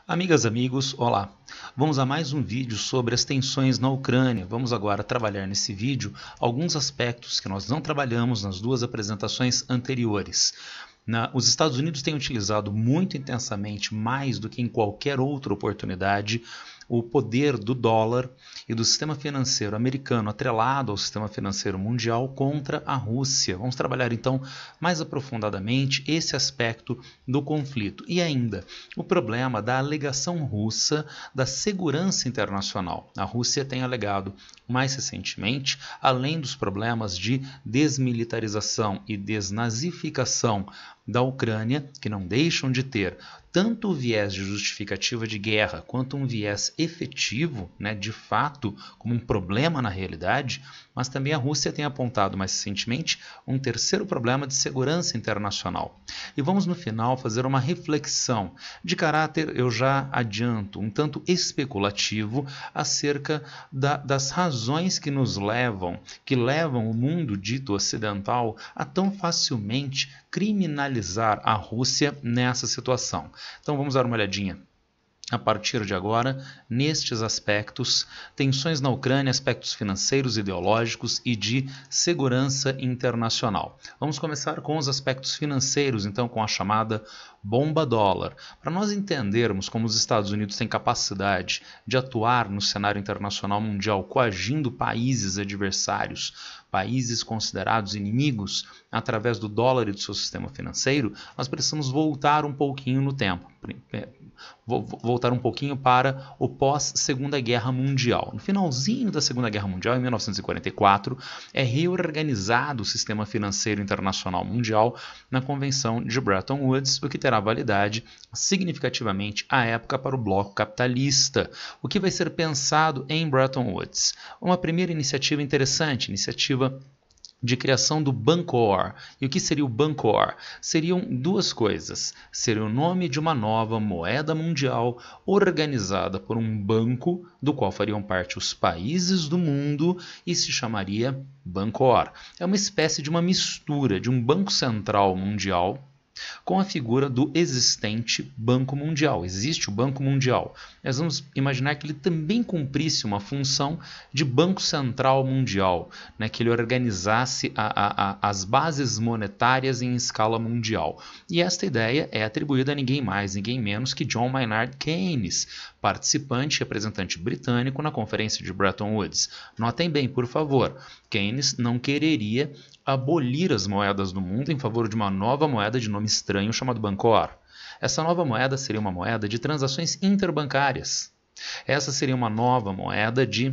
Amigas, amigos, olá! Vamos a mais um vídeo sobre as tensões na Ucrânia. Vamos agora trabalhar nesse vídeo alguns aspectos que nós não trabalhamos nas duas apresentações anteriores. Os Estados Unidos têm utilizado muito intensamente, mais do que em qualquer outra oportunidade, o poder do dólar e do sistema financeiro americano atrelado ao sistema financeiro mundial contra a Rússia. Vamos trabalhar então mais aprofundadamente esse aspecto do conflito e ainda o problema da alegação russa da segurança internacional. A Rússia tem alegado mais recentemente, além dos problemas de desmilitarização e desnazificação da Ucrânia, que não deixam de ter tanto o viés de justificativa de guerra quanto um viés efetivo, de fato, como um problema na realidade, mas também a Rússia tem apontado mais recentemente um terceiro problema de segurança internacional. E vamos no final fazer uma reflexão de caráter, eu já adianto, um tanto especulativo acerca das razões que levam o mundo dito ocidental a tão facilmente criminalizar a Rússia nessa situação. Então vamos dar uma olhadinha a partir de agora nestes aspectos: tensões na Ucrânia, aspectos financeiros, ideológicos e de segurança internacional. Vamos começar com os aspectos financeiros, então com a chamada bomba dólar. Para nós entendermos como os Estados Unidos têm capacidade de atuar no cenário internacional mundial, coagindo países adversários, países considerados inimigos, através do dólar e do seu sistema financeiro, nós precisamos voltar um pouquinho no tempo. Voltar um pouquinho para o pós-Segunda Guerra Mundial. No finalzinho da Segunda Guerra Mundial, em 1944, é reorganizado o sistema financeiro internacional mundial na Convenção de Bretton Woods, o que terá validade significativamente à época para o bloco capitalista. O que vai ser pensado em Bretton Woods? Uma primeira iniciativa interessante, iniciativa de criação do Bancor. E o que seria o Bancor? Seriam duas coisas. Seria o nome de uma nova moeda mundial organizada por um banco do qual fariam parte os países do mundo e se chamaria Bancor. É uma espécie de uma mistura de um banco central mundial com a figura do existente Banco Mundial. Existe o Banco Mundial. Nós vamos imaginar que ele também cumprisse uma função de Banco Central Mundial, que ele organizasse as bases monetárias em escala mundial. E esta ideia é atribuída a ninguém mais, ninguém menos que John Maynard Keynes, participante e representante britânico na Conferência de Bretton Woods. Notem bem, por favor, Keynes não quereria abolir as moedas do mundo em favor de uma nova moeda de nome estranho chamado Bancor. Essa nova moeda seria uma moeda de transações interbancárias. Essa seria uma nova moeda de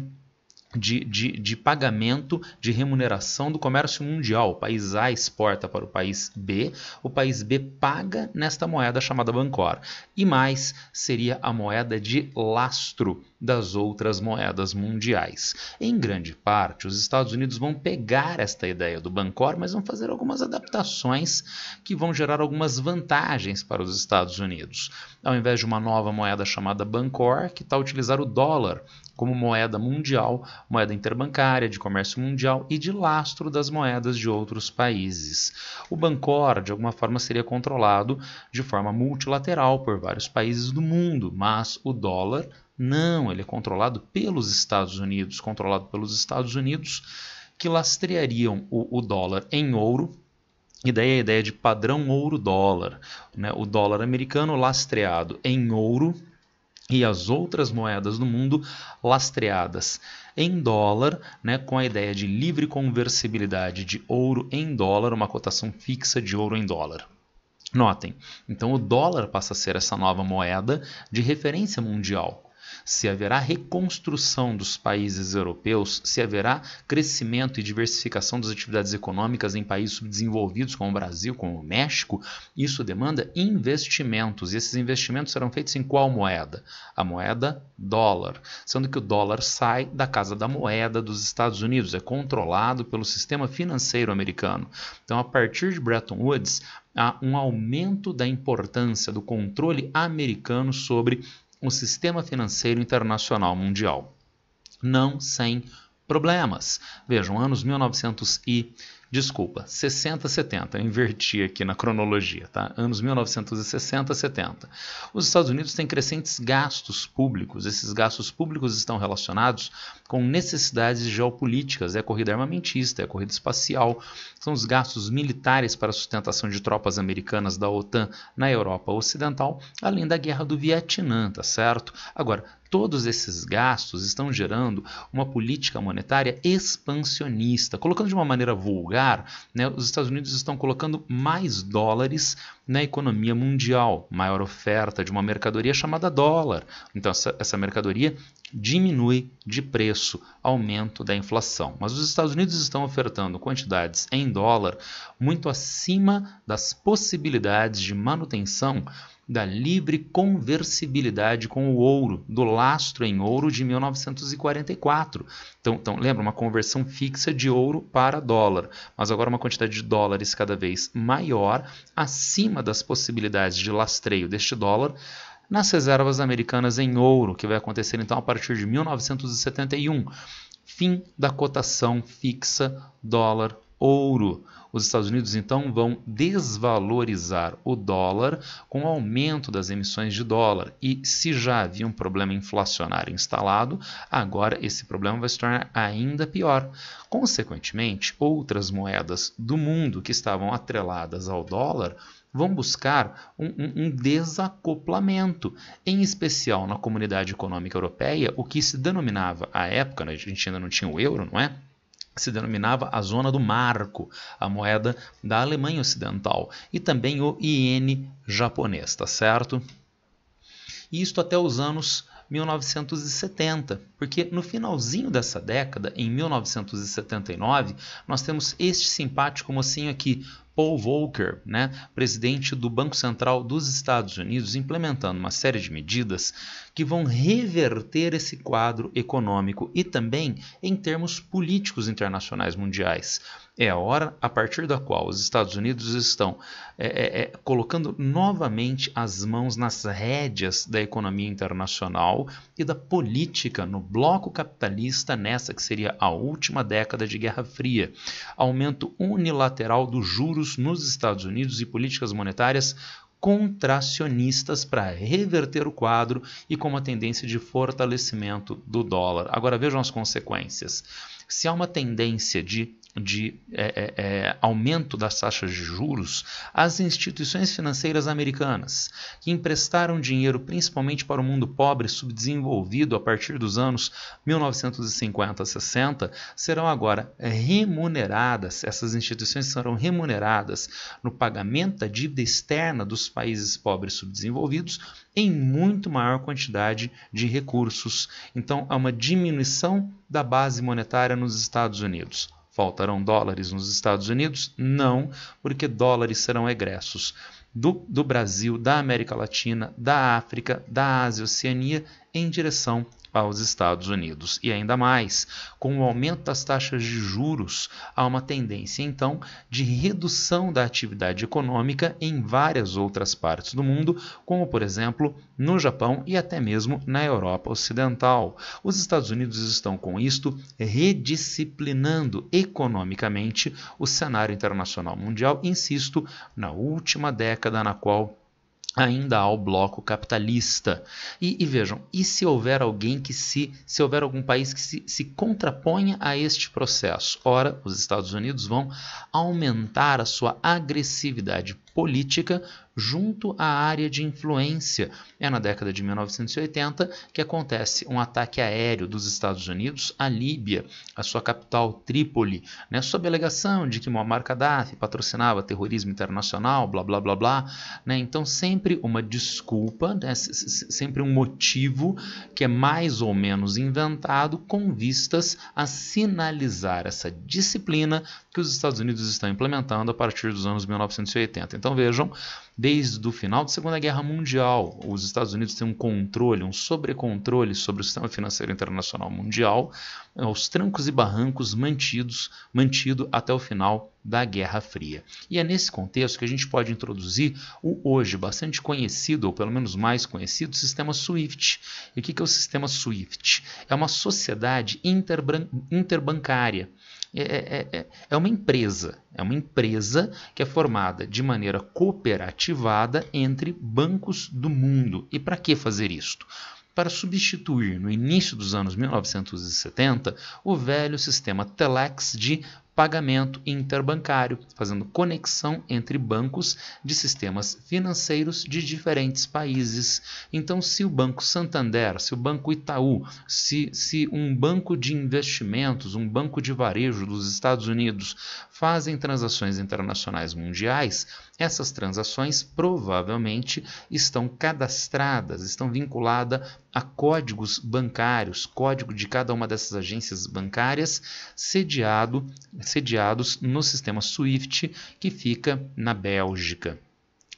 pagamento de remuneração do comércio mundial. O país A exporta para o país B paga nesta moeda chamada Bancor. E mais, seria a moeda de lastro das outras moedas mundiais. Em grande parte, os Estados Unidos vão pegar esta ideia do Bancor, mas vão fazer algumas adaptações que vão gerar algumas vantagens para os Estados Unidos. Ao invés de uma nova moeda chamada Bancor, que tal utilizar o dólar como moeda mundial, moeda interbancária, de comércio mundial e de lastro das moedas de outros países. O Bancor, de alguma forma, seria controlado de forma multilateral por vários países do mundo, mas o dólar não, ele é controlado pelos Estados Unidos, que lastreariam o dólar em ouro. E daí a ideia de padrão ouro-dólar, o dólar americano lastreado em ouro e as outras moedas do mundo lastreadas em dólar, com a ideia de livre conversibilidade de ouro em dólar, uma cotação fixa de ouro em dólar. Notem, então o dólar passa a ser essa nova moeda de referência mundial. Se haverá reconstrução dos países europeus, se haverá crescimento e diversificação das atividades econômicas em países subdesenvolvidos como o Brasil, como o México, isso demanda investimentos. E esses investimentos serão feitos em qual moeda? A moeda dólar. Sendo que o dólar sai da casa da moeda dos Estados Unidos, é controlado pelo sistema financeiro americano. Então, a partir de Bretton Woods, há um aumento da importância do controle americano sobre o sistema financeiro internacional mundial. Não sem problemas. Vejam, anos 1920 Desculpa, 60, 70, eu inverti aqui na cronologia, tá? Anos 1960, 70. Os Estados Unidos têm crescentes gastos públicos. Esses gastos públicos estão relacionados com necessidades geopolíticas. É a corrida armamentista, é a corrida espacial, são os gastos militares para a sustentação de tropas americanas da OTAN na Europa Ocidental, além da guerra do Vietnã, tá certo? Agora, todos esses gastos estão gerando uma política monetária expansionista. Colocando de uma maneira vulgar, né, os Estados Unidos estão colocando mais dólares na economia mundial, maior oferta de uma mercadoria chamada dólar. Então essa mercadoria diminui de preço, aumento da inflação. Mas os Estados Unidos estão ofertando quantidades em dólar muito acima das possibilidades de manutenção da livre conversibilidade com o ouro, do lastro em ouro de 1944. Então lembra, uma conversão fixa de ouro para dólar, mas agora uma quantidade de dólares cada vez maior, acima das possibilidades de lastreio deste dólar nas reservas americanas em ouro, que vai acontecer então a partir de 1971. Fim da cotação fixa dólar-ouro. Os Estados Unidos, então, vão desvalorizar o dólar com o aumento das emissões de dólar. E se já havia um problema inflacionário instalado, agora esse problema vai se tornar ainda pior. Consequentemente, outras moedas do mundo que estavam atreladas ao dólar vão buscar um desacoplamento, em especial na Comunidade Econômica Europeia, o que se denominava, à época, né, a gente ainda não tinha o euro, não é? Se denominava a zona do marco, a moeda da Alemanha Ocidental, e também o iene japonês, tá certo? Isto até os anos 1970, porque no finalzinho dessa década, em 1979, nós temos este simpático mocinho aqui, Paul Volcker, né, presidente do Banco Central dos Estados Unidos, implementando uma série de medidas que vão reverter esse quadro econômico e também em termos políticos internacionais mundiais. É a hora a partir da qual os Estados Unidos estão colocando novamente as mãos nas rédeas da economia internacional e da política no bloco capitalista nessa que seria a última década de Guerra Fria. Aumento unilateral dos juros nos Estados Unidos e políticas monetárias contracionistas para reverter o quadro e com uma tendência de fortalecimento do dólar. Agora vejam as consequências. Se há uma tendência de aumento das taxas de juros, as instituições financeiras americanas, que emprestaram dinheiro principalmente para o mundo pobre e subdesenvolvido a partir dos anos 1950, 60, serão agora remuneradas, essas instituições serão remuneradas no pagamento da dívida externa dos países pobres e subdesenvolvidos em muito maior quantidade de recursos. Então, há uma diminuição da base monetária nos Estados Unidos. Faltarão dólares nos Estados Unidos? Não, porque dólares serão egressos do Brasil, da América Latina, da África, da Ásia e Oceania em direção aos Estados Unidos. E ainda mais, com o aumento das taxas de juros, há uma tendência, então, de redução da atividade econômica em várias outras partes do mundo, como, por exemplo, no Japão e até mesmo na Europa Ocidental. Os Estados Unidos estão, com isto, redisciplinando economicamente o cenário internacional mundial, insisto, na última década na qual ainda há o bloco capitalista. E vejam, e se houver alguém que se houver algum país que se contraponha a este processo? Ora, os Estados Unidos vão aumentar a sua agressividade política junto à área de influência. É na década de 1980 que acontece um ataque aéreo dos Estados Unidos à Líbia, a sua capital Trípoli, né, sob a alegação de que Muammar Gaddafi patrocinava terrorismo internacional, blá blá blá blá, né? Então sempre uma desculpa, né, sempre um motivo que é mais ou menos inventado com vistas a sinalizar essa disciplina que os Estados Unidos estão implementando a partir dos anos 1980. Então vejam, desde o final da Segunda Guerra Mundial, os Estados Unidos têm um controle, um sobrecontrole sobre o sistema financeiro internacional mundial, aos trancos e barrancos mantido até o final da Guerra Fria. E é nesse contexto que a gente pode introduzir o hoje bastante conhecido, ou pelo menos mais conhecido, sistema SWIFT. E o que é o sistema SWIFT? É uma sociedade interbancária é uma empresa. É uma empresa que é formada de maneira cooperativada entre bancos do mundo. E para que fazer isto? Para substituir, no início dos anos 1970, o velho sistema Telex de pagamento interbancário, fazendo conexão entre bancos de sistemas financeiros de diferentes países. Então, se o Banco Santander, se o Banco Itaú, se um banco de investimentos, um banco de varejo dos Estados Unidos fazem transações internacionais mundiais, essas transações provavelmente estão cadastradas, estão vinculadas a códigos bancários, código de cada uma dessas agências bancárias sediados no sistema SWIFT, que fica na Bélgica.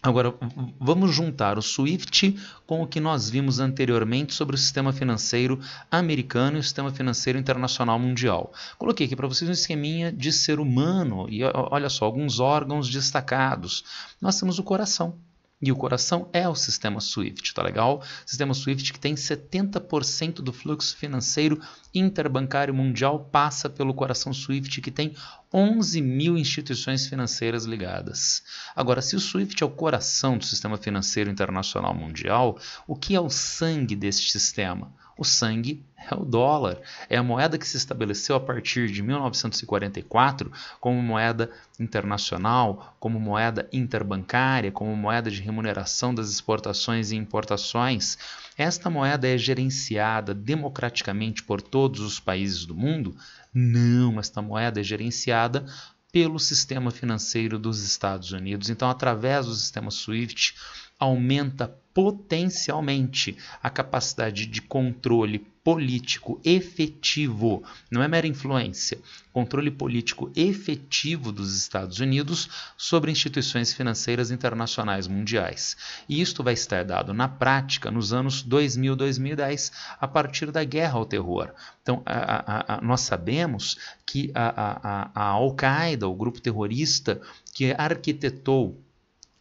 Agora, vamos juntar o SWIFT com o que nós vimos anteriormente sobre o sistema financeiro americano e o sistema financeiro internacional mundial. Coloquei aqui para vocês um esqueminha de ser humano e olha só, alguns órgãos destacados. Nós temos o coração. E o coração é o sistema SWIFT, tá legal? Sistema SWIFT que tem 70% do fluxo financeiro interbancário mundial passa pelo coração SWIFT, que tem 11 mil instituições financeiras ligadas. Agora, se o SWIFT é o coração do sistema financeiro internacional mundial, o que é o sangue deste sistema? O sangue é o dólar, é a moeda que se estabeleceu a partir de 1944 como moeda internacional, como moeda interbancária, como moeda de remuneração das exportações e importações. Esta moeda é gerenciada democraticamente por todos os países do mundo? Não, esta moeda é gerenciada pelo sistema financeiro dos Estados Unidos. Então, através do sistema SWIFT, aumenta potencialmente a capacidade de controle político efetivo, não é mera influência, controle político efetivo dos Estados Unidos sobre instituições financeiras internacionais mundiais. E isto vai estar dado na prática nos anos 2000 e 2010, a partir da guerra ao terror. Então, nós sabemos que a Al-Qaeda, o grupo terrorista que arquitetou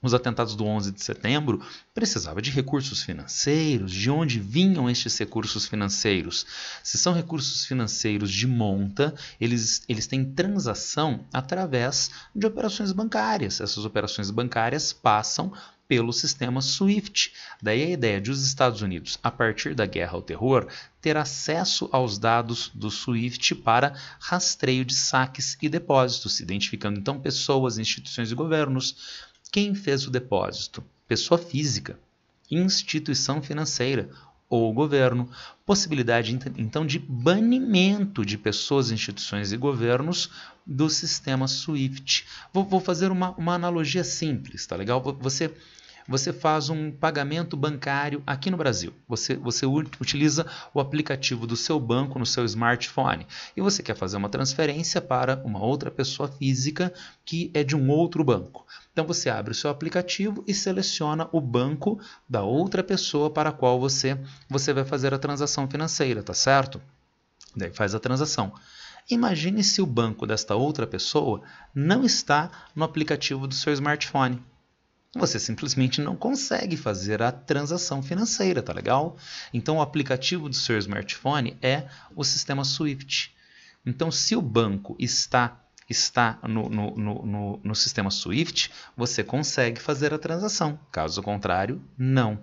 os atentados do 11 de setembro, precisava de recursos financeiros. De onde vinham estes recursos financeiros? Se são recursos financeiros de monta, eles têm transação através de operações bancárias. Essas operações bancárias passam pelo sistema SWIFT. Daí a ideia de os Estados Unidos, a partir da guerra ao terror, ter acesso aos dados do SWIFT para rastreio de saques e depósitos, identificando então pessoas, instituições e governos. Quem fez o depósito? Pessoa física, instituição financeira ou governo. Possibilidade, então, de banimento de pessoas, instituições e governos do sistema SWIFT. Vou fazer uma analogia simples, tá legal? Você faz um pagamento bancário aqui no Brasil. Você utiliza o aplicativo do seu banco no seu smartphone e você quer fazer uma transferência para uma outra pessoa física que é de um outro banco. Então você abre o seu aplicativo e seleciona o banco da outra pessoa para a qual você vai fazer a transação financeira, tá certo? Daí faz a transação. Imagine se o banco desta outra pessoa não está no aplicativo do seu smartphone. Você simplesmente não consegue fazer a transação financeira, tá legal? Então o aplicativo do seu smartphone é o sistema SWIFT. Então se o banco está no sistema SWIFT, você consegue fazer a transação. Caso contrário, não.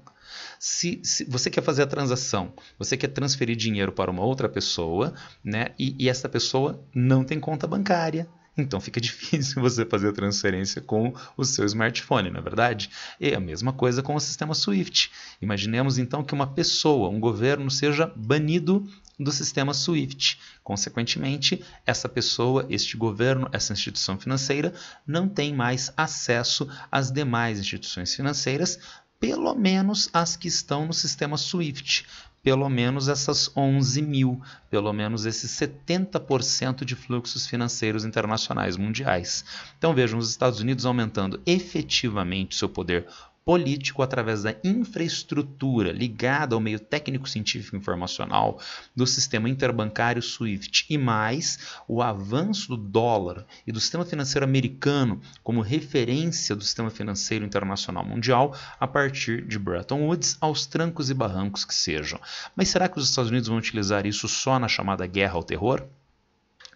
Se você quer fazer a transação, você quer transferir dinheiro para uma outra pessoa, né, e essa pessoa não tem conta bancária. Então fica difícil você fazer a transferência com o seu smartphone, não é verdade? E a mesma coisa com o sistema SWIFT. Imaginemos então que uma pessoa, um governo, seja banido do sistema SWIFT. Consequentemente, essa pessoa, este governo, essa instituição financeira não tem mais acesso às demais instituições financeiras, pelo menos as que estão no sistema SWIFT. Pelo menos essas 11 mil, pelo menos esses 70% de fluxos financeiros internacionais mundiais. Então vejam, os Estados Unidos aumentando efetivamente seu poder político através da infraestrutura ligada ao meio técnico, científico e informacional do sistema interbancário SWIFT e mais o avanço do dólar e do sistema financeiro americano como referência do sistema financeiro internacional mundial a partir de Bretton Woods aos trancos e barrancos que sejam. Mas será que os Estados Unidos vão utilizar isso só na chamada guerra ao terror?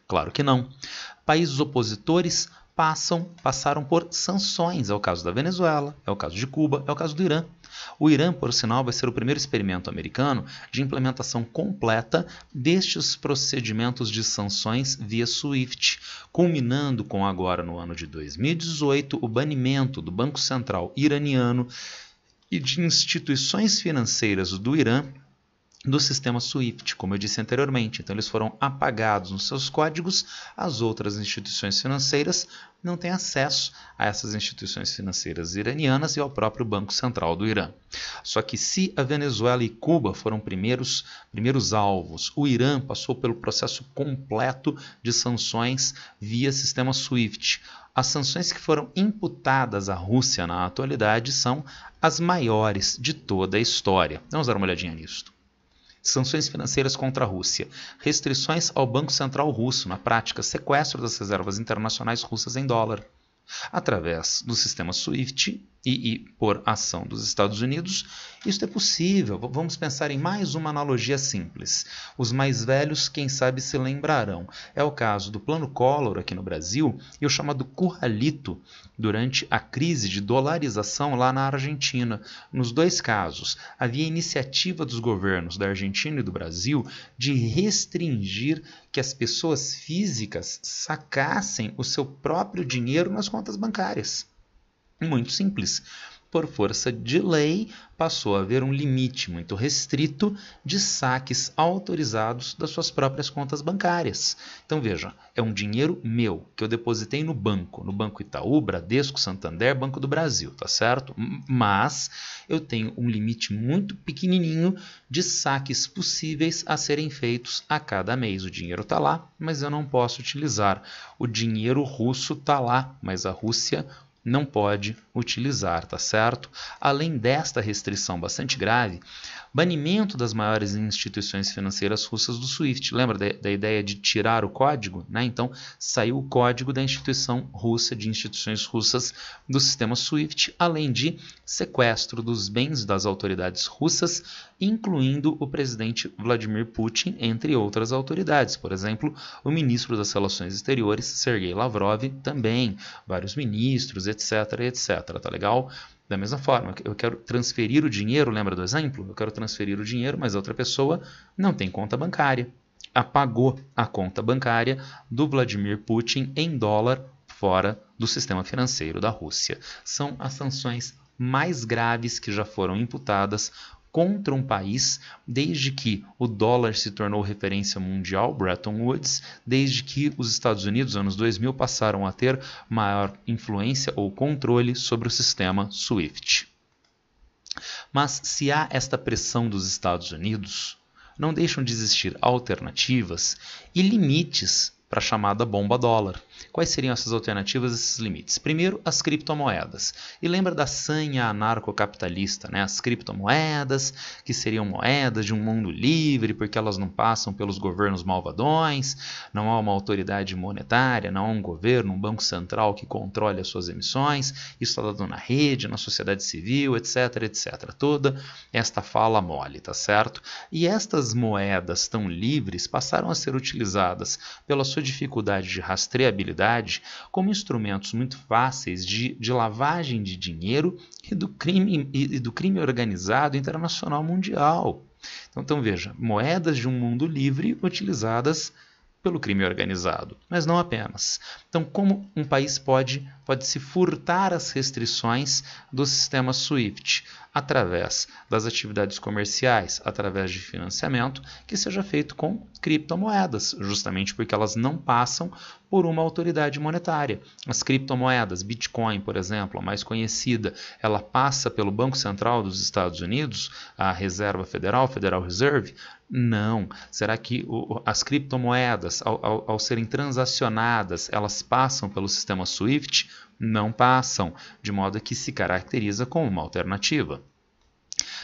Claro que não. Países opositores passaram por sanções. É o caso da Venezuela, é o caso de Cuba, é o caso do Irã. O Irã, por sinal, vai ser o primeiro experimento americano de implementação completa destes procedimentos de sanções via SWIFT, culminando com agora, no ano de 2018, o banimento do Banco Central iraniano e de instituições financeiras do Irã do sistema SWIFT, como eu disse anteriormente. Então eles foram apagados nos seus códigos, as outras instituições financeiras não têm acesso a essas instituições financeiras iranianas e ao próprio Banco Central do Irã. Só que se a Venezuela e Cuba foram primeiros alvos, o Irã passou pelo processo completo de sanções via sistema SWIFT. As sanções que foram imputadas à Rússia na atualidade são as maiores de toda a história. Vamos dar uma olhadinha nisso. Sanções financeiras contra a Rússia. Restrições ao Banco Central russo, na prática, sequestro das reservas internacionais russas em dólar. Através do sistema SWIFT e por ação dos Estados Unidos, isso é possível. Vamos pensar em mais uma analogia simples. Os mais velhos, quem sabe, se lembrarão. É o caso do Plano Collor aqui no Brasil e o chamado Curralito durante a crise de dolarização lá na Argentina. Nos dois casos, havia iniciativa dos governos da Argentina e do Brasil de restringir que as pessoas físicas sacassem o seu próprio dinheiro nas contas bancárias. Muito simples. Por força de lei, passou a haver um limite muito restrito de saques autorizados das suas próprias contas bancárias. Então veja, é um dinheiro meu que eu depositei no Banco Itaú, Bradesco, Santander, Banco do Brasil, tá certo? Mas eu tenho um limite muito pequenininho de saques possíveis a serem feitos a cada mês. O dinheiro está lá, mas eu não posso utilizar. O dinheiro russo está lá, mas a Rússia não pode utilizar, tá certo? Além desta restrição bastante grave, banimento das maiores instituições financeiras russas do SWIFT. Lembra da ideia de tirar o código? Né? Então, saiu o código da instituição russa, de instituições russas do sistema SWIFT, além de sequestro dos bens das autoridades russas, incluindo o presidente Vladimir Putin, entre outras autoridades. Por exemplo, o ministro das Relações Exteriores, Sergei Lavrov, também, vários ministros, etc, etc. Tá legal? Da mesma forma, eu quero transferir o dinheiro, lembra do exemplo? Eu quero transferir o dinheiro, mas a outra pessoa não tem conta bancária. Apagou a conta bancária do Vladimir Putin em dólar fora do sistema financeiro da Rússia. São as sanções mais graves que já foram imputadas contra um país desde que o dólar se tornou referência mundial, Bretton Woods, desde que os Estados Unidos, anos 2000, passaram a ter maior influência ou controle sobre o sistema SWIFT. Mas se há esta pressão dos Estados Unidos, não deixam de existir alternativas e limites para a chamada bomba dólar. Quais seriam essas alternativas, esses limites? Primeiro, as criptomoedas. E lembra da sanha anarcocapitalista, né? As criptomoedas, que seriam moedas de um mundo livre, porque elas não passam pelos governos malvadões, não há uma autoridade monetária, não há um governo, um banco central que controle as suas emissões, isso está dado na rede, na sociedade civil, etc, etc. Toda esta fala mole, tá certo? E estas moedas tão livres passaram a ser utilizadas pela sua dificuldade de rastreabilidade como instrumentos muito fáceis de lavagem de dinheiro e do crime organizado internacional mundial. Então veja, moedas de um mundo livre utilizadas pelo crime organizado, mas não apenas. Então, como um país pode se furtar as restrições do sistema SWIFT? Através das atividades comerciais, através de financiamento, que seja feito com criptomoedas, justamente porque elas não passam por uma autoridade monetária. As criptomoedas, Bitcoin, por exemplo, a mais conhecida, ela passa pelo Banco Central dos Estados Unidos, a Reserva Federal, Federal Reserve? Não. Será que as criptomoedas, ao serem transacionadas, elas passam pelo sistema SWIFT? Não passam, de modo que se caracteriza como uma alternativa.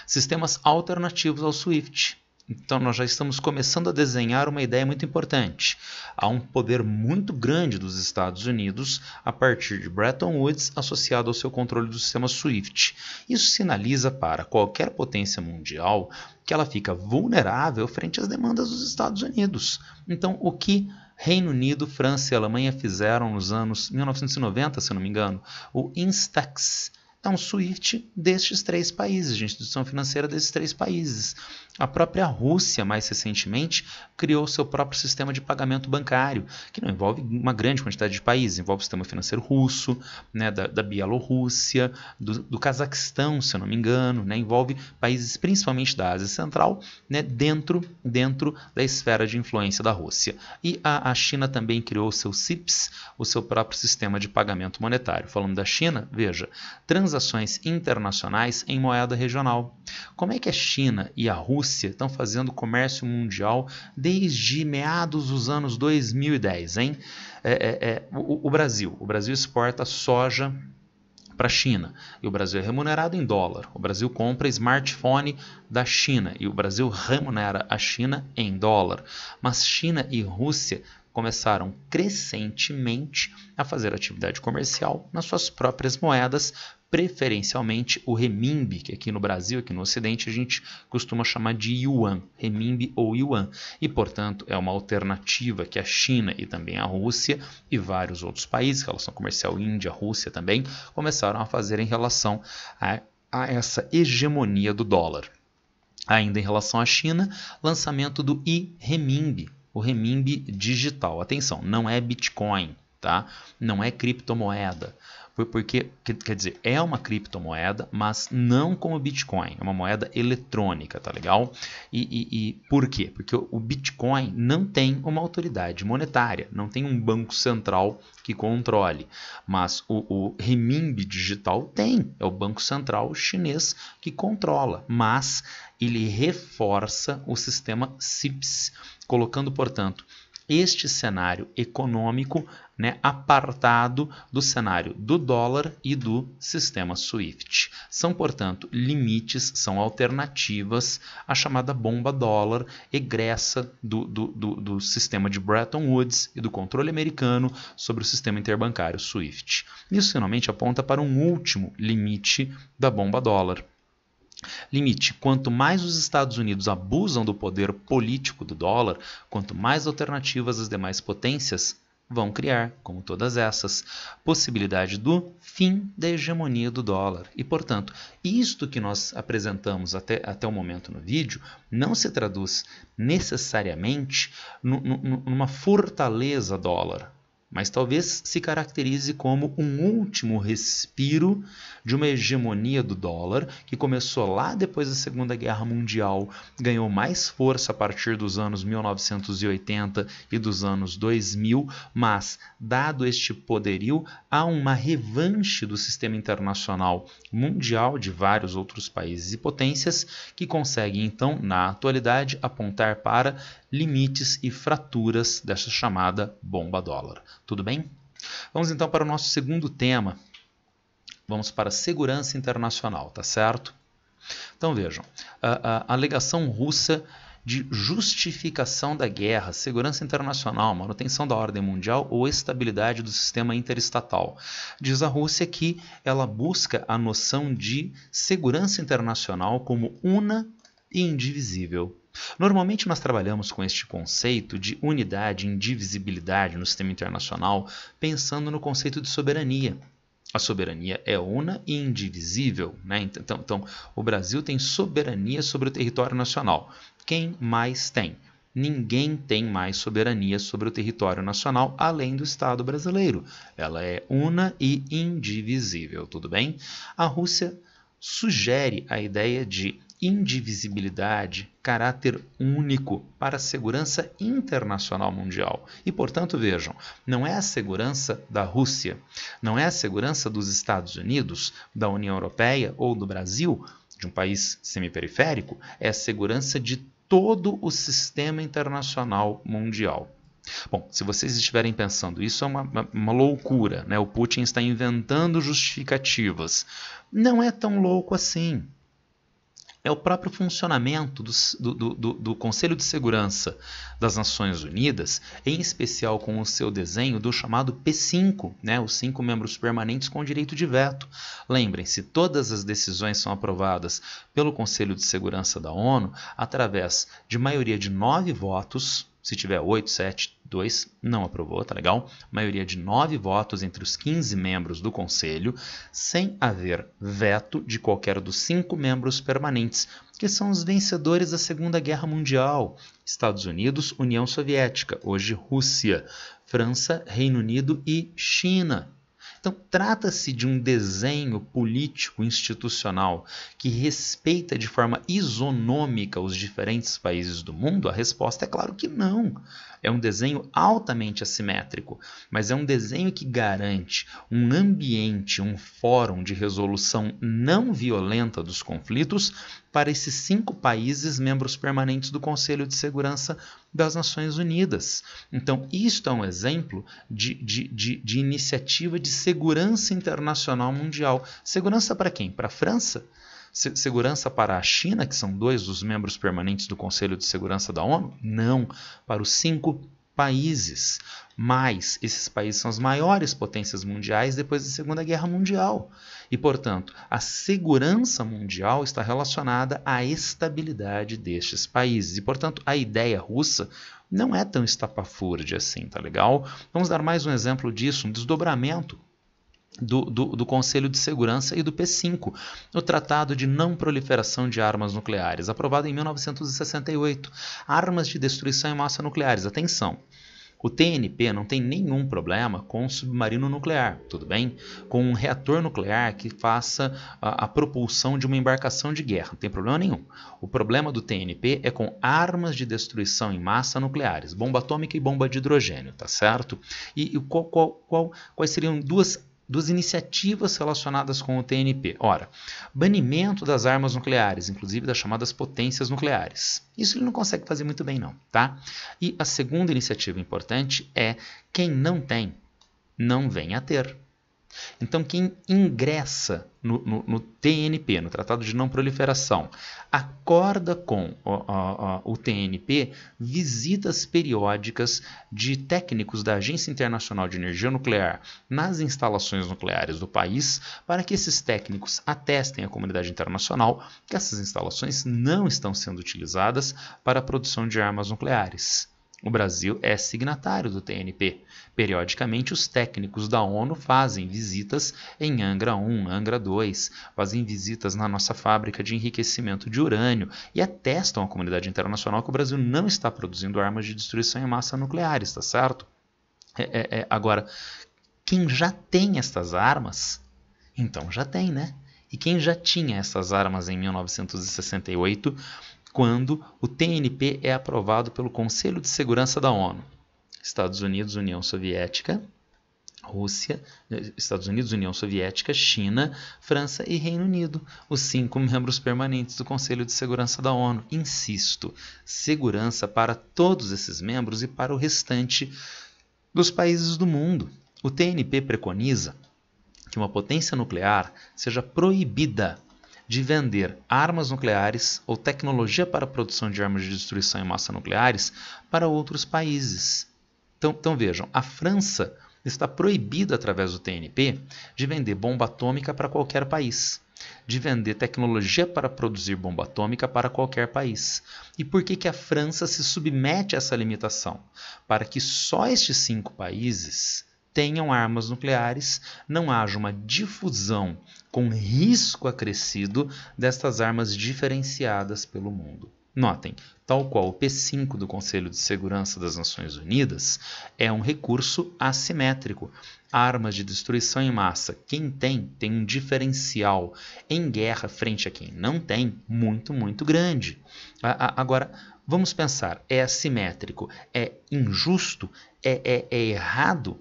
Sistemas alternativos ao SWIFT. Então nós já estamos começando a desenhar uma ideia muito importante. Há um poder muito grande dos Estados Unidos a partir de Bretton Woods associado ao seu controle do sistema SWIFT. Isso sinaliza para qualquer potência mundial que ela fica vulnerável frente às demandas dos Estados Unidos. Então o que Reino Unido, França e Alemanha fizeram nos anos 1990, se não me engano, o Instex, é um SWIFT destes 3 países, de instituição financeira desses 3 países. A própria Rússia, mais recentemente, criou seu próprio sistema de pagamento bancário, que não envolve uma grande quantidade de países, envolve o sistema financeiro russo, né, da Bielorrússia, do Cazaquistão, se eu não me engano, né, envolve países principalmente da Ásia Central, né, dentro da esfera de influência da Rússia. E a China também criou o seu CIPS, o seu próprio sistema de pagamento monetário. Falando da China, veja, transações internacionais em moeda regional. Como é que a China e a Rússia estão fazendo comércio mundial desde meados dos anos 2010, hein? O Brasil exporta soja para a China e o Brasil é remunerado em dólar. O Brasil compra smartphone da China e o Brasil remunera a China em dólar. Mas China e Rússia começaram crescentemente a fazer atividade comercial nas suas próprias moedas, preferencialmente o renminbi, que aqui no Brasil, aqui no Ocidente, a gente costuma chamar de yuan, renminbi ou yuan. E, portanto, é uma alternativa que a China e também a Rússia e vários outros países, relação comercial Índia, Rússia também, começaram a fazer em relação a essa hegemonia do dólar. Ainda em relação à China, lançamento do i-renminbi, o renminbi digital. Atenção, não é Bitcoin, tá? Não é criptomoeda. Porque, quer dizer, é uma criptomoeda, mas não como Bitcoin. É uma moeda eletrônica, tá legal? E por quê? Porque o Bitcoin não tem uma autoridade monetária, não tem um banco central que controle. Mas o renminbi digital tem, é o banco central chinês que controla, mas ele reforça o sistema CIPS, colocando, portanto, este cenário econômico, né, apartado do cenário do dólar e do sistema SWIFT. São, portanto, limites, são alternativas à chamada bomba dólar, egressa do sistema de Bretton Woods e do controle americano sobre o sistema interbancário SWIFT. Isso finalmente aponta para um último limite da bomba dólar. Limite: quanto mais os Estados Unidos abusam do poder político do dólar, quanto mais alternativas as demais potências vão criar, como todas essas, possibilidade do fim da hegemonia do dólar. E, portanto, isto que nós apresentamos até o momento no vídeo não se traduz necessariamente numa fortaleza dólar, mas talvez se caracterize como um último respiro de uma hegemonia do dólar que começou lá depois da Segunda Guerra Mundial, ganhou mais força a partir dos anos 1980 e dos anos 2000, mas, dado este poderio, há uma revanche do sistema internacional mundial de vários outros países e potências que conseguem, então, na atualidade, apontar para limites e fraturas dessa chamada bomba dólar. Tudo bem? Vamos então para o nosso segundo tema. Vamos para a segurança internacional, tá certo? Então vejam, a alegação russa de justificação da guerra, segurança internacional, manutenção da ordem mundial ou estabilidade do sistema interestatal. Diz a Rússia que ela busca a noção de segurança internacional como una e indivisível. Normalmente nós trabalhamos com este conceito de unidade e indivisibilidade no sistema internacional pensando no conceito de soberania. A soberania é una e indivisível, né? Então, o Brasil tem soberania sobre o território nacional. Quem mais tem? Ninguém tem mais soberania sobre o território nacional além do Estado brasileiro. Ela é una e indivisível, tudo bem? A Rússia sugere a ideia de indivisibilidade, caráter único para a segurança internacional mundial. E, portanto, vejam, não é a segurança da Rússia, não é a segurança dos Estados Unidos, da União Europeia ou do Brasil, de um país semiperiférico, é a segurança de todo o sistema internacional mundial. Bom, se vocês estiverem pensando, isso é uma loucura, né? O Putin está inventando justificativas. Não é tão louco assim. é o próprio funcionamento do Conselho de Segurança das Nações Unidas, em especial com o seu desenho do chamado P5, né, os 5 membros permanentes com direito de veto. Lembrem-se, todas as decisões são aprovadas pelo Conselho de Segurança da ONU através de maioria de 9 votos. Se tiver 8, 7, 2, não aprovou, tá legal? Maioria de 9 votos entre os 15 membros do Conselho, sem haver veto de qualquer dos 5 membros permanentes, que são os vencedores da Segunda Guerra Mundial: Estados Unidos, União Soviética, hoje Rússia, França, Reino Unido e China. Então, trata-se de um desenho político institucional que respeita de forma isonômica os diferentes países do mundo? A resposta é claro que não. É um desenho altamente assimétrico, mas é um desenho que garante um ambiente, um fórum de resolução não violenta dos conflitos para esses 5 países membros permanentes do Conselho de Segurança das Nações Unidas. Então, isto é um exemplo de iniciativa de segurança internacional mundial. Segurança para quem? Para a França? Segurança para a China, que são 2 dos membros permanentes do Conselho de Segurança da ONU? Não, para os 5 países. Mas esses países são as maiores potências mundiais depois da Segunda Guerra Mundial. E, portanto, a segurança mundial está relacionada à estabilidade destes países. E, portanto, a ideia russa não é tão estapafúrdia assim, tá legal? Vamos dar mais um exemplo disso, um desdobramento do Conselho de Segurança e do P5, o Tratado de Não Proliferação de Armas Nucleares, aprovado em 1968. Armas de destruição em massa nucleares. Atenção! O TNP não tem nenhum problema com um submarino nuclear, tudo bem? Com um reator nuclear que faça a propulsão de uma embarcação de guerra, não tem problema nenhum. O problema do TNP é com armas de destruição em massa nucleares, bomba atômica e bomba de hidrogênio, tá certo? E quais seriam duas iniciativas relacionadas com o TNP? Ora, banimento das armas nucleares, inclusive das chamadas potências nucleares. Isso ele não consegue fazer muito bem não, tá? E a segunda iniciativa importante é: quem não tem, não venha a ter. Então, quem ingressa no TNP, no Tratado de Não Proliferação, acorda com o TNP visitas periódicas de técnicos da Agência Internacional de Energia Nuclear nas instalações nucleares do país, para que esses técnicos atestem à comunidade internacional que essas instalações não estão sendo utilizadas para a produção de armas nucleares. O Brasil é signatário do TNP. Periodicamente, os técnicos da ONU fazem visitas em Angra 1, Angra 2, fazem visitas na nossa fábrica de enriquecimento de urânio e atestam à comunidade internacional que o Brasil não está produzindo armas de destruição em massa nucleares, tá certo? Agora, quem já tem estas armas, então já tem, né? E quem já tinha essas armas em 1968, quando o TNP é aprovado pelo Conselho de Segurança da ONU? Estados Unidos, União Soviética, Rússia, Estados Unidos, União Soviética, China, França e Reino Unido, os 5 membros permanentes do Conselho de Segurança da ONU. Insisto, segurança para todos esses membros e para o restante dos países do mundo. O TNP preconiza que uma potência nuclear seja proibida de vender armas nucleares ou tecnologia para a produção de armas de destruição em massa nucleares para outros países. Então vejam, a França está proibida através do TNP de vender bomba atômica para qualquer país, de vender tecnologia para produzir bomba atômica para qualquer país. E por que a França se submete a essa limitação? Para que só estes 5 países tenham armas nucleares, não haja uma difusão com risco acrescido destas armas diferenciadas pelo mundo. Notem, tal qual o P5 do Conselho de Segurança das Nações Unidas, é um recurso assimétrico. Armas de destruição em massa, quem tem um diferencial em guerra frente a quem não tem, muito, muito grande. Agora, vamos pensar, é assimétrico, é injusto, é errado?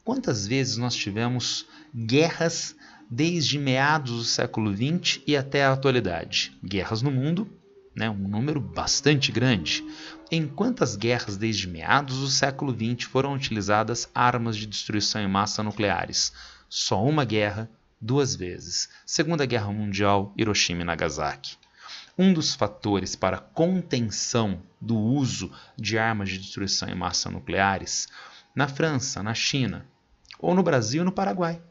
Quantas vezes nós tivemos guerras desde meados do século XX e até a atualidade? Guerras no mundo, né, um número bastante grande. Em quantas guerras desde meados do século XX foram utilizadas armas de destruição em massa nucleares? Só uma guerra, 2 vezes. Segunda Guerra Mundial, Hiroshima e Nagasaki. Um dos fatores para a contenção do uso de armas de destruição em massa nucleares na França, na China, ou no Brasil e no Paraguai,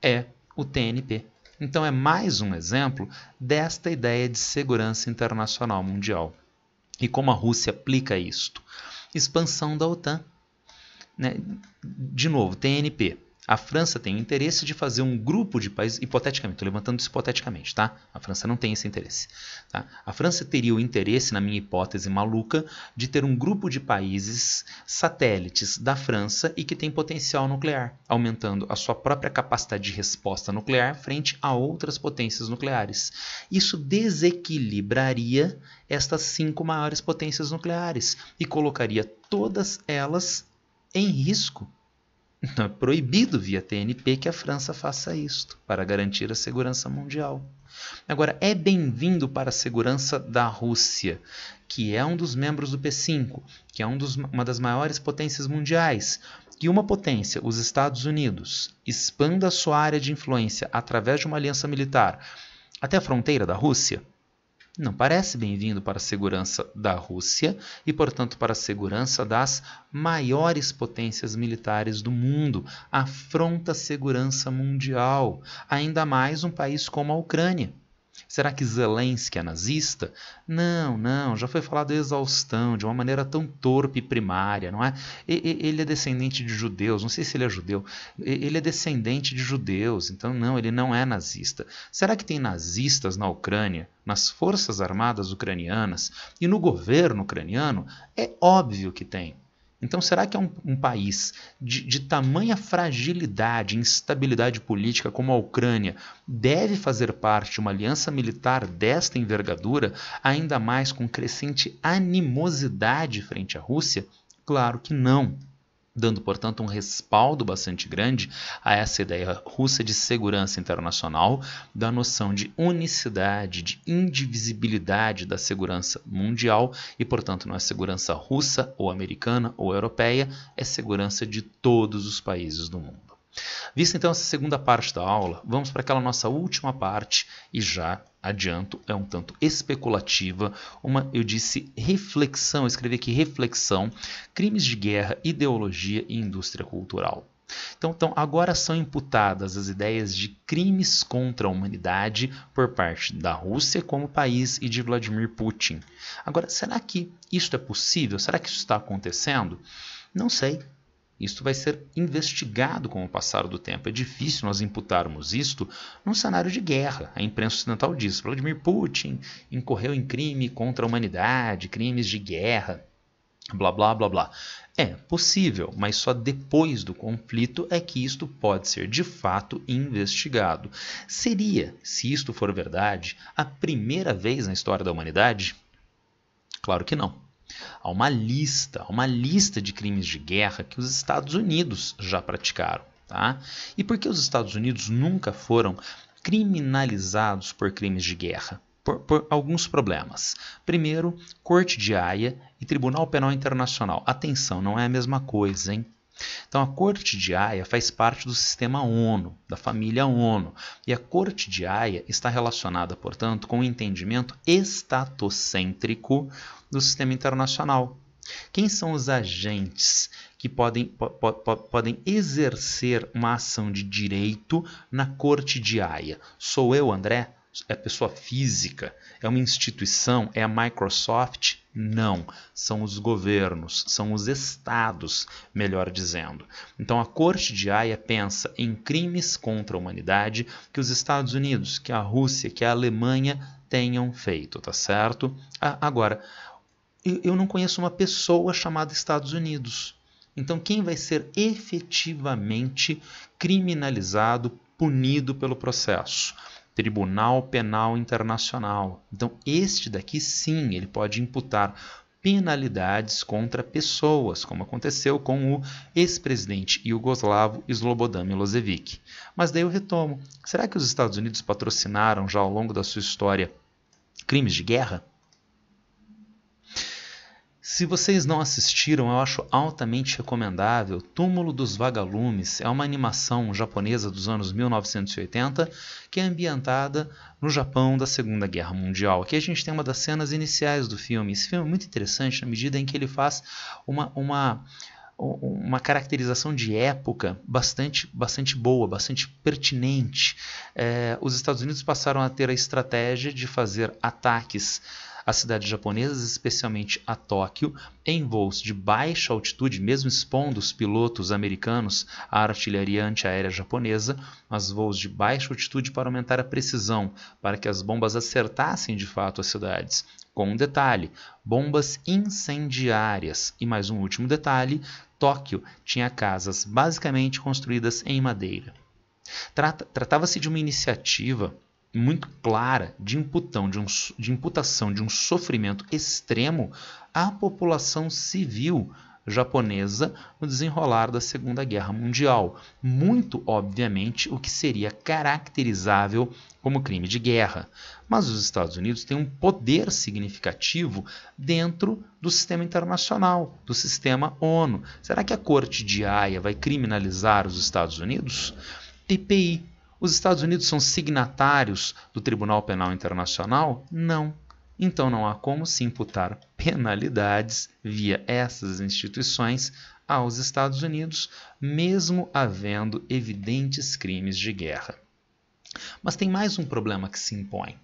é o TNP. Então é mais um exemplo desta ideia de segurança internacional mundial. E como a Rússia aplica isto? Expansão da OTAN. De novo, TNP. A França tem o interesse de fazer um grupo de países, hipoteticamente, estou levantando isso hipoteticamente, tá? A França não tem esse interesse. Tá? A França teria o interesse, na minha hipótese maluca, de ter um grupo de países satélites da França e que tem potencial nuclear, aumentando a sua própria capacidade de resposta nuclear frente a outras potências nucleares. Isso desequilibraria estas 5 maiores potências nucleares e colocaria todas elas em risco. Então é proibido via TNP que a França faça isto, para garantir a segurança mundial. Agora, é bem-vindo para a segurança da Rússia, que é um dos membros do P5, que é uma das maiores potências mundiais, que uma potência, os Estados Unidos, expanda a sua área de influência através de uma aliança militar até a fronteira da Rússia? Não parece bem-vindo para a segurança da Rússia e, portanto, para a segurança das maiores potências militares do mundo. Afronta a segurança mundial, ainda mais um país como a Ucrânia. Será que Zelensky é nazista? Não, já foi falado exaustão, de uma maneira tão torpe e primária, não é? Ele é descendente de judeus, não sei se ele é judeu, ele é descendente de judeus, então não, ele não é nazista. Será que tem nazistas na Ucrânia, nas forças armadas ucranianas e no governo ucraniano? É óbvio que tem. Então, será que é um país de tamanha fragilidade e instabilidade política como a Ucrânia deve fazer parte de uma aliança militar desta envergadura, ainda mais com crescente animosidade frente à Rússia? Claro que não. Dando, portanto, um respaldo bastante grande a essa ideia russa de segurança internacional, da noção de unicidade, de indivisibilidade da segurança mundial e, portanto, não é segurança russa ou americana ou europeia, é segurança de todos os países do mundo. Vista então essa segunda parte da aula, vamos para aquela nossa última parte e já adianto, é um tanto especulativa, eu disse reflexão, eu escrevi aqui reflexão, crimes de guerra, ideologia e indústria cultural. Então, agora são imputadas as ideias de crimes contra a humanidade por parte da Rússia como país e de Vladimir Putin. Agora, será que isso é possível? Será que isso está acontecendo? Não sei. Isto vai ser investigado com o passar do tempo. É difícil nós imputarmos isto num cenário de guerra. A imprensa ocidental diz: Vladimir Putin incorreu em crime contra a humanidade, crimes de guerra, blá blá blá blá. É possível, mas só depois do conflito é que isto pode ser de fato investigado. Seria, se isto for verdade, a primeira vez na história da humanidade? Claro que não. Há uma lista de crimes de guerra que os Estados Unidos já praticaram. Tá? E por que os Estados Unidos nunca foram criminalizados por crimes de guerra? Por alguns problemas. Primeiro, Corte de Haia e Tribunal Penal Internacional. Atenção, não é a mesma coisa, hein? Então, a Corte de Haia faz parte do sistema ONU, da família ONU. E a Corte de Haia está relacionada, portanto, com o entendimento estatocêntrico do sistema internacional. Quem são os agentes que podem exercer uma ação de direito na Corte de Haia? Sou eu, André? É pessoa física? É uma instituição? É a Microsoft? Não. São os governos, são os estados, melhor dizendo. Então a Corte de Haia pensa em crimes contra a humanidade que os Estados Unidos, que a Rússia, que a Alemanha tenham feito, tá certo? Agora, eu não conheço uma pessoa chamada Estados Unidos. Então quem vai ser efetivamente criminalizado, punido pelo processo? Tribunal Penal Internacional. Então, este daqui sim, ele pode imputar penalidades contra pessoas, como aconteceu com o ex-presidente iugoslavo Slobodan Milošević. Mas daí eu retomo, será que os Estados Unidos patrocinaram já ao longo da sua história crimes de guerra? Se vocês não assistiram, eu acho altamente recomendável. Túmulo dos Vagalumes é uma animação japonesa dos anos 1980 que é ambientada no Japão da Segunda Guerra Mundial. Aqui a gente tem uma das cenas iniciais do filme. Esse filme é muito interessante na medida em que ele faz uma caracterização de época bastante boa, bastante pertinente. Os Estados Unidos passaram a ter a estratégia de fazer ataques às cidades japonesas, especialmente a Tóquio, em voos de baixa altitude, mesmo expondo os pilotos americanos à artilharia antiaérea japonesa, mas voos de baixa altitude para aumentar a precisão, para que as bombas acertassem de fato as cidades. Com um detalhe, bombas incendiárias. E mais um último detalhe, Tóquio tinha casas basicamente construídas em madeira. Tratava-se de uma iniciativa muito clara de imputação de um sofrimento extremo à população civil japonesa no desenrolar da Segunda Guerra Mundial. Muito obviamente o que seria caracterizável como crime de guerra. Mas os Estados Unidos têm um poder significativo dentro do sistema internacional, do sistema ONU. Será que a Corte de Haia vai criminalizar os Estados Unidos? TPI. Os Estados Unidos são signatários do Tribunal Penal Internacional? Não. Então não há como se imputar penalidades via essas instituições aos Estados Unidos, mesmo havendo evidentes crimes de guerra. Mas tem mais um problema que se impõe.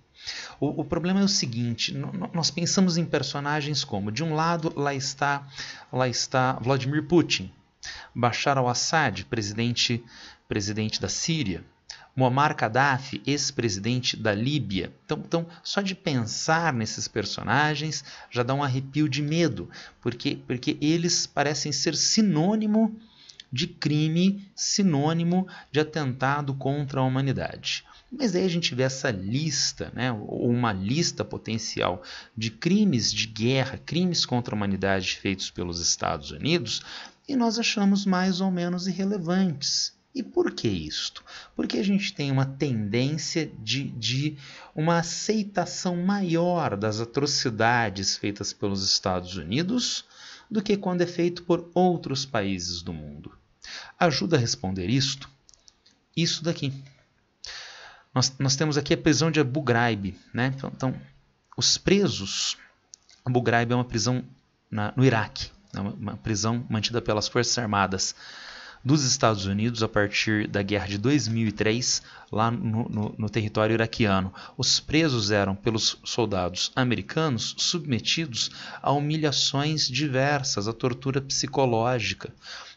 O problema é o seguinte, nós pensamos em personagens como, de um lado, lá está Vladimir Putin, Bashar al-Assad, presidente da Síria, Muammar Gaddafi, ex-presidente da Líbia. Então, só de pensar nesses personagens já dá um arrepio de medo, porque eles parecem ser sinônimo de crime, sinônimo de atentado contra a humanidade. Mas aí a gente vê essa lista, né, ou uma lista potencial de crimes de guerra, crimes contra a humanidade feitos pelos Estados Unidos, e nós achamos mais ou menos irrelevantes. E por que isto? Porque a gente tem uma tendência de uma aceitação maior das atrocidades feitas pelos Estados Unidos do que quando é feito por outros países do mundo. Ajuda a responder isto? Isso daqui. Nós temos aqui a prisão de Abu Ghraib, né? Então, os presos... Abu Ghraib é uma prisão no Iraque, uma prisão mantida pelas Forças Armadas dos Estados Unidos a partir da guerra de 2003, lá no território iraquiano. Os presos eram, pelos soldados americanos, submetidos a humilhações diversas, a tortura psicológica.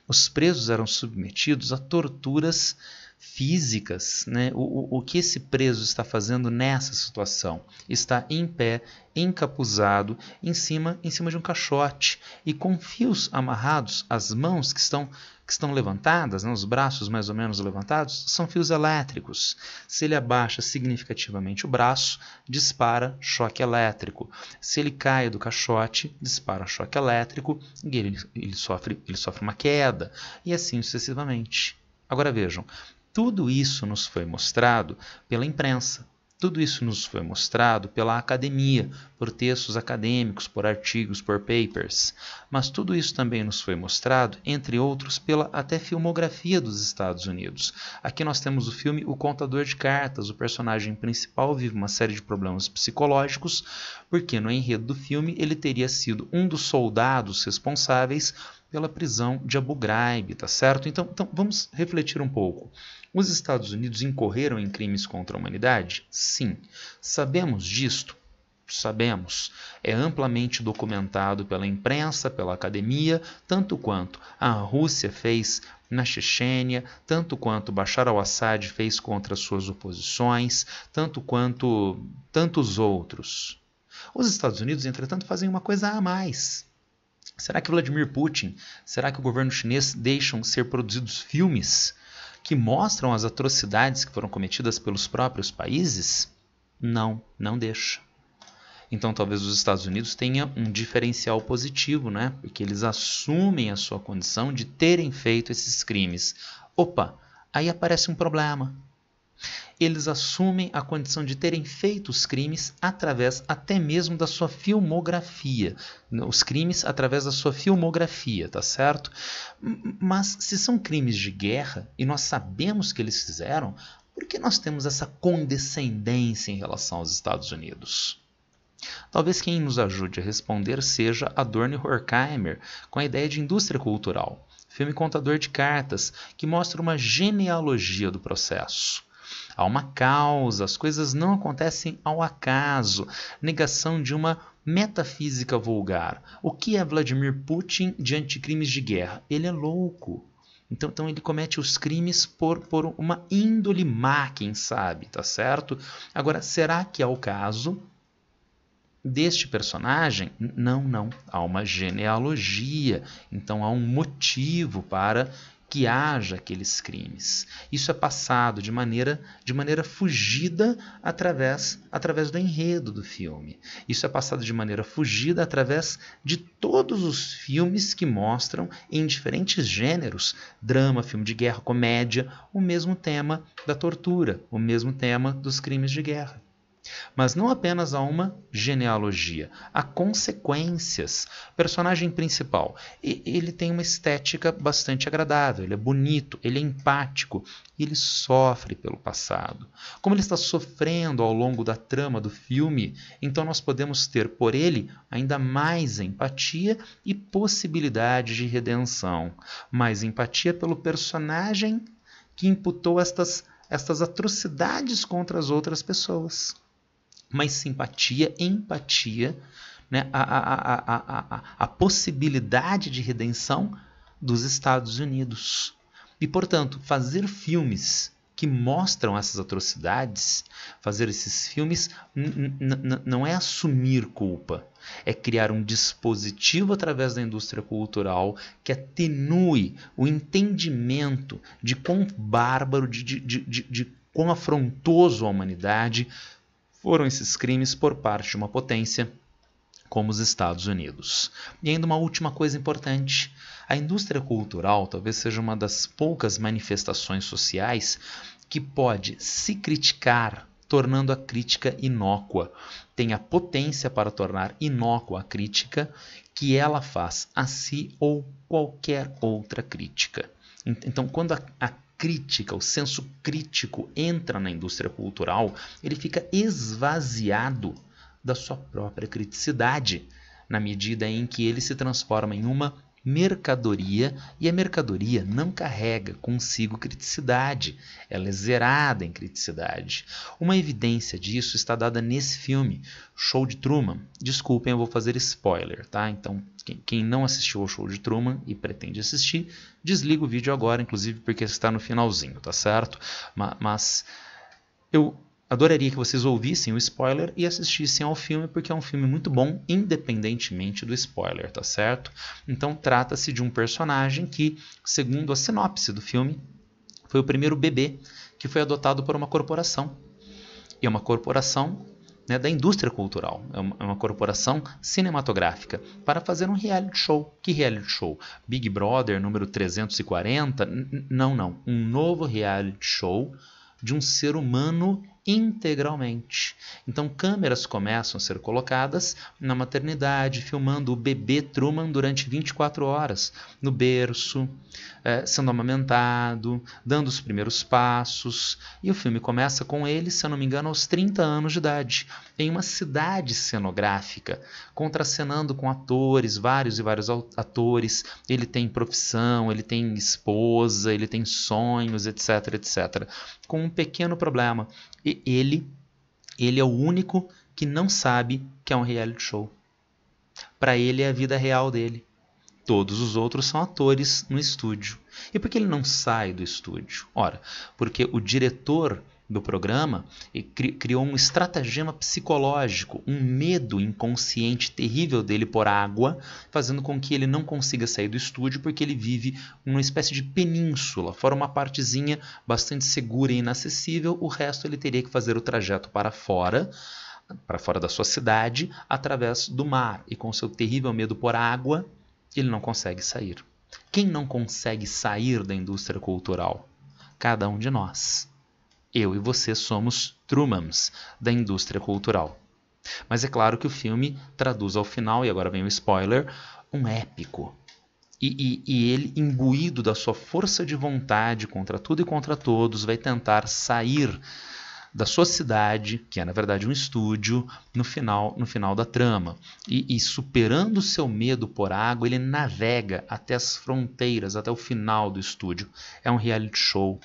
Os presos eram submetidos a torturas físicas, né? O que esse preso está fazendo nessa situação? Está em pé, encapuzado, em cima de um caixote e com fios amarrados, as mãos que estão levantadas, né, os braços mais ou menos levantados, são fios elétricos. Se ele abaixa significativamente o braço, dispara choque elétrico. Se ele cai do caixote, dispara choque elétrico e ele sofre uma queda, e assim sucessivamente. Agora vejam, tudo isso nos foi mostrado pela imprensa. Tudo isso nos foi mostrado pela academia, por textos acadêmicos, por artigos, por papers. Mas tudo isso também nos foi mostrado, entre outros, pela até filmografia dos Estados Unidos. Aqui nós temos o filme O Contador de Cartas. O personagem principal vive uma série de problemas psicológicos, porque no enredo do filme ele teria sido um dos soldados responsáveis pela prisão de Abu Ghraib, tá certo? Então vamos refletir um pouco. Os Estados Unidos incorreram em crimes contra a humanidade? Sim. Sabemos disto? Sabemos. É amplamente documentado pela imprensa, pela academia, tanto quanto a Rússia fez na Chechênia, tanto quanto Bashar al-Assad fez contra suas oposições, tanto quanto tantos outros. Os Estados Unidos, entretanto, fazem uma coisa a mais. Será que Vladimir Putin, será que o governo chinês deixam ser produzidos filmes que mostram as atrocidades que foram cometidas pelos próprios países? Não, não deixa. Então talvez os Estados Unidos tenham um diferencial positivo, né? Porque eles assumem a sua condição de terem feito esses crimes. Opa, aí aparece um problema. eles assumem a condição de terem feito os crimes através até mesmo da sua filmografia. Os crimes através da sua filmografia, tá certo? Mas se são crimes de guerra e nós sabemos que eles fizeram, por que nós temos essa condescendência em relação aos Estados Unidos? Talvez quem nos ajude a responder seja Adorno e Horkheimer, com a ideia de indústria cultural, filme contador de cartas, que mostra uma genealogia do processo. Há uma causa, as coisas não acontecem ao acaso, negação de uma metafísica vulgar. O que é Vladimir Putin diante de crimes de guerra? Ele é louco. Então ele comete os crimes por uma índole má, quem sabe, tá certo? Agora, será que é o caso deste personagem? Não. Há uma genealogia. Então há um motivo para que haja aqueles crimes. Isso é passado de maneira fugida através do enredo do filme. Isso é passado de maneira fugida através de todos os filmes que mostram em diferentes gêneros, drama, filme de guerra, comédia, o mesmo tema da tortura, o mesmo tema dos crimes de guerra. Mas não apenas há uma genealogia, há consequências. O personagem principal, ele tem uma estética bastante agradável, ele é bonito, ele é empático, e ele sofre pelo passado. Como ele está sofrendo ao longo da trama do filme, então nós podemos ter por ele ainda mais empatia e possibilidade de redenção. Mais empatia pelo personagem que imputou estas atrocidades contra as outras pessoas. Mas simpatia, empatia, né? a possibilidade de redenção dos Estados Unidos. E, portanto, fazer filmes que mostram essas atrocidades, fazer esses filmes não é assumir culpa, é criar um dispositivo através da indústria cultural que atenue o entendimento de quão bárbaro, de quão afrontoso à humanidade foram esses crimes por parte de uma potência como os Estados Unidos. E ainda uma última coisa importante. A indústria cultural talvez seja uma das poucas manifestações sociais que pode se criticar, tornando a crítica inócua. Tem a potência para tornar inócua a crítica que ela faz a si ou qualquer outra crítica. Então, quando a crítica, o senso crítico entra na indústria cultural, ele fica esvaziado da sua própria criticidade, na medida em que ele se transforma em uma mercadoria, e a mercadoria não carrega consigo criticidade, ela é zerada em criticidade. Uma evidência disso está dada nesse filme, Show de Truman. Desculpem, eu vou fazer spoiler, tá? Então, quem não assistiu ao Show de Truman e pretende assistir, desliga o vídeo agora, inclusive porque está no finalzinho, tá certo? Mas eu adoraria que vocês ouvissem o spoiler e assistissem ao filme, porque é um filme muito bom, independentemente do spoiler, tá certo? Então trata-se de um personagem que, segundo a sinopse do filme, foi o primeiro bebê que foi adotado por uma corporação. E é uma corporação, né, da indústria cultural, é uma corporação cinematográfica, para fazer um reality show. Que reality show? Big Brother número 340? Não. Um novo reality show de um ser humano integralmente. Então câmeras começam a ser colocadas na maternidade, filmando o bebê Truman durante 24 horas, no berço, sendo amamentado, dando os primeiros passos, e o filme começa com ele, se eu não me engano, aos 30 anos de idade, em uma cidade cenográfica, contracenando com atores, vários e vários atores. Ele tem profissão, ele tem esposa, ele tem sonhos, etc, etc. Com um pequeno problema: e ele é o único que não sabe que é um reality show. Para ele é a vida real dele. Todos os outros são atores no estúdio. E por que ele não sai do estúdio? Ora, porque o diretor do programa criou um estratagema psicológico, um medo inconsciente terrível dele por água, fazendo com que ele não consiga sair do estúdio, porque ele vive numa espécie de península, fora uma partezinha bastante segura e inacessível. O resto ele teria que fazer o trajeto para fora da sua cidade, através do mar, e com seu terrível medo por água, ele não consegue sair. Quem não consegue sair da indústria cultural? Cada um de nós. Eu e você somos Trumans da indústria cultural. Mas é claro que o filme traduz ao final, e agora vem o spoiler, um épico. E ele, imbuído da sua força de vontade contra tudo e contra todos, vai tentar sair da sua cidade, que é na verdade um estúdio, no final da trama. E superando o seu medo por água, ele navega até as fronteiras, até o final do estúdio. É um reality show.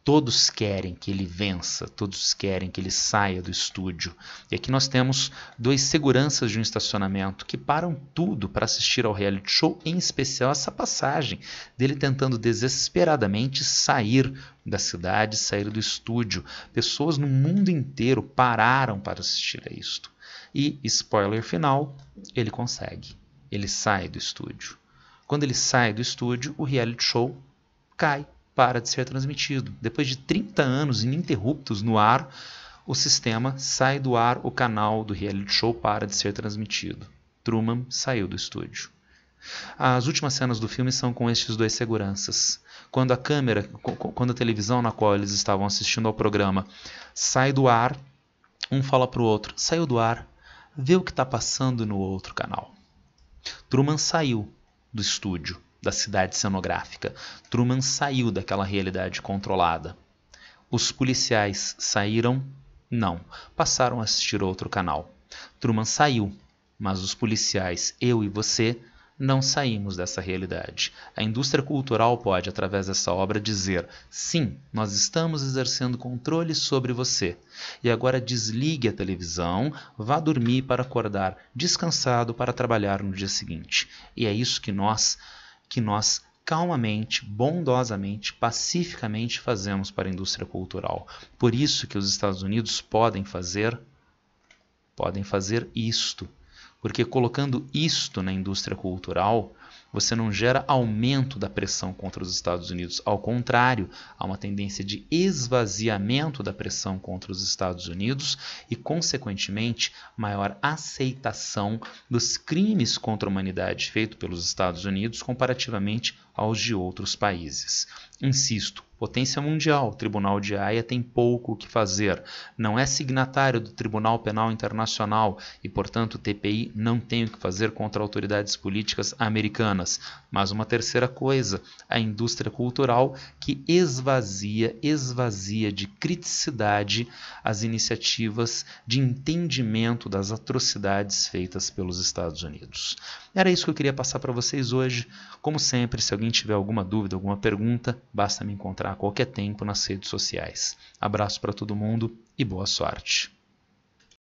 Todos querem que ele vença, todos querem que ele saia do estúdio. E aqui nós temos 2 seguranças de um estacionamento que param tudo para assistir ao reality show, em especial essa passagem dele tentando desesperadamente sair da cidade, sair do estúdio. Pessoas no mundo inteiro pararam para assistir a isto. E, spoiler final, ele consegue. Ele sai do estúdio. Quando ele sai do estúdio, o reality show cai. Para de ser transmitido. Depois de 30 anos ininterruptos no ar, o sistema sai do ar, o canal do reality show para de ser transmitido. Truman saiu do estúdio. As últimas cenas do filme são com estes 2 seguranças. Quando a televisão na qual eles estavam assistindo ao programa sai do ar, um fala para o outro, saiu do ar, vê o que está passando no outro canal. Truman saiu do estúdio, da cidade cenográfica. Truman saiu daquela realidade controlada. Os policiais saíram? Não. Passaram a assistir outro canal. Truman saiu, mas os policiais, eu e você, não saímos dessa realidade. A indústria cultural pode, através dessa obra, dizer: sim, nós estamos exercendo controle sobre você. E agora desligue a televisão, vá dormir para acordar descansado para trabalhar no dia seguinte. E é isso que nós calmamente, bondosamente, pacificamente fazemos para a indústria cultural. Por isso que os Estados Unidos podem fazer isto. Porque colocando isto na indústria cultural, você não gera aumento da pressão contra os Estados Unidos. Ao contrário, há uma tendência de esvaziamento da pressão contra os Estados Unidos e, consequentemente, maior aceitação dos crimes contra a humanidade feitos pelos Estados Unidos comparativamente aos de outros países. Insisto, potência mundial, o Tribunal de Haia tem pouco o que fazer. Não é signatário do Tribunal Penal Internacional e, portanto, o TPI não tem o que fazer contra autoridades políticas americanas. Mas uma terceira coisa, a indústria cultural que esvazia de criticidade as iniciativas de entendimento das atrocidades feitas pelos Estados Unidos. Era isso que eu queria passar para vocês hoje. Como sempre, se alguém tiver alguma dúvida, alguma pergunta, basta me encontrar a qualquer tempo nas redes sociais. Abraço para todo mundo e boa sorte.